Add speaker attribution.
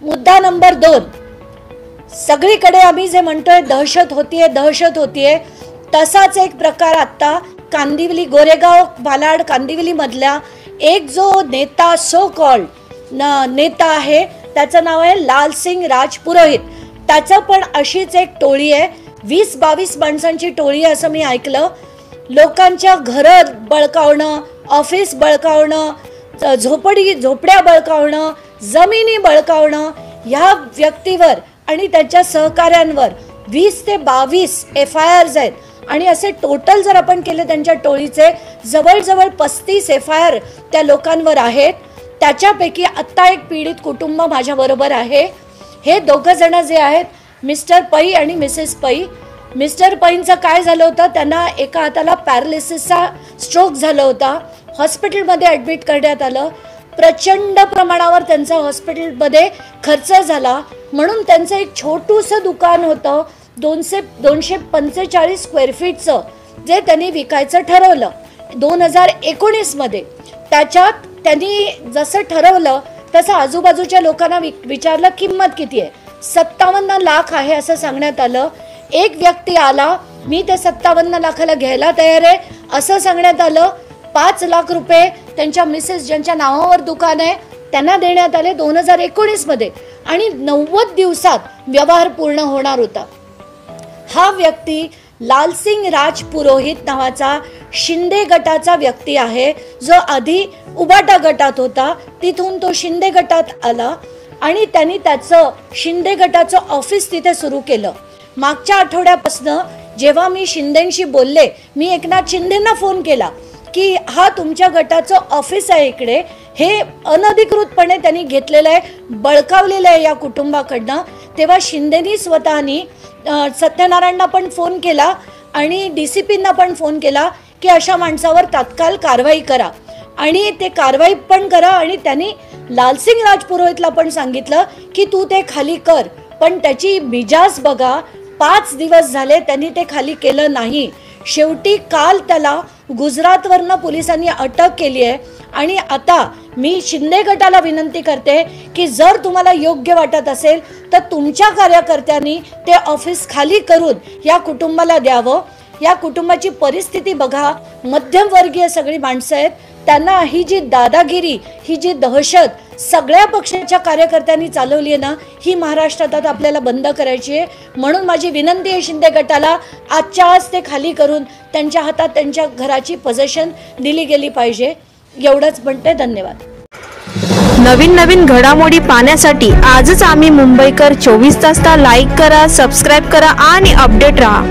Speaker 1: मुद्दा नंबर 2, सगळीकडे आम्ही जे म्हणतोय दहशत होतीये, तसाच एक प्रकार आता कांदिवली, गोरेगाव, मालाड, कांदिवली मधल्या एक जो नेता, सो कॉल्ड नेता आहे, त्याचं नाव आहे लालसिंग राजपुरोहित. त्याचं पण अशीच एक टोळी आहे, 20-22 माणसांची टोळी आहे असं मी ऐकलं. लोकांच्या घरं बळकावणं, ऑफिस बळकावणं, झोपड्या बळकावणं, जमिनी बळकावणं, ह्या व्यक्तीवर आणि त्यांच्या सहकाऱ्यांवर 20 ते 22 FIRs आहेत. आणि असे टोटल जर आपण केले त्यांच्या टोळीचे जवळजवळ 35 FIR त्या लोकांवर आहेत. त्याच्यापैकी आत्ता एक पीडित कुटुंब माझ्या बरोबर आहे. हे दोघं जण जे आहेत, मिस्टर पै आणि मिसेस पै. मिस्टर पैंचं काय झालं होतं, त्यांना एका हाताला पॅरालिसिसचा स्ट्रोक झाला होता. हॉस्पिटलमध्ये ॲडमिट करण्यात आलं. प्रचंड प्रमाणावर त्यांचा हॉस्पिटलमध्ये खर्च झाला. म्हणून त्यांचं एक छोटूसं दुकान होतं 245 स्क्वेअर फीटचं, जे त्यांनी विकायचं ठरवलं 2019 मध्ये. त्याच्यात त्यांनी जसं ठरवलं तसं आजूबाजूच्या लोकांना विचारलं किंमत किती आहे. 57 लाख आहे असं सांगण्यात आलं. एक व्यक्ती आला, मी ते 57 लाखाला घ्यायला तयार आहे असं सांगण्यात आलं. 5 लाख रुपये त्यांच्या मिसेस ज्यांच्या नावावर दुकान आहे त्यांना देण्यात आले 2019 मध्ये, आणि 90 दिवसात व्यवहार पूर्ण होणार होता. हा व्यक्ती लालसिंग राजपुरोहित नावाचा शिंदे गटाचा व्यक्ती आहे, जो आधी उबाटा गटात होता, तिथून तो शिंदे गटात आला आणि त्यांनी त्याचं शिंदे गटाचं ऑफिस तिथे सुरू केलं. मागच्या आठवड्यापासून जेव्हा मी शिंदेंशी बोलले, मी एकनाथ शिंदेंना फोन केला की हा तुमच्या गटाचं ऑफिस आहे इकडे, हे अनधिकृतपणे त्यांनी घेतलेलं आहे, बळकावलेलं आहे या कुटुंबाकडनं. तेव्हा शिंदेनी स्वतःनी सत्यनारायणना पण फोन केला आणि DCPंना पण फोन केला की अशा माणसावर तात्काळ कारवाई करा, आणि ते कारवाई पण करा. आणि त्यांनी लालसिंग राजपुरोहितला पण सांगितलं की तू ते खाली कर, पण त्याची मिजाज बघा. 5 दिवस झाले त्यांनी ते खाली केलं नाही. शेवटी काल त्याला गुजरातवरनं पोलिसांनी अटक केली आहे. आणि आता मी शिंदे गटाला विनंती करते की जर तुम्हाला योग्य वाटत असेल तर तुमच्या कार्यकर्त्यांनी ते ऑफिस खाली करून या कुटुंबाला द्यावं. या कुटुंबाची परिस्थिती बघा, मध्यमवर्गीय सगळी माणसं आहेत. त्यांना ही जी दादागिरी, ही जी दहशत सगळ्या पक्षाच्या कार्यकर्त्यांनी चालवली आहे ना, ही महाराष्ट्रात आपल्याला बंद करायची आहे. म्हणून माझी विनंती आहे शिंदे गटाला, आजच्या आज ते खाली करून त्यांच्या हातात त्यांच्या घराची पोझिशन दिली गेली पाहिजे. एवढंच म्हणते. धन्यवाद.
Speaker 2: नवीन घडामोडी पाहण्यासाठी आजच आम्ही मुंबईकर 24 तासला लाईक करा, सबस्क्राईब करा आणि अपडेट राहा.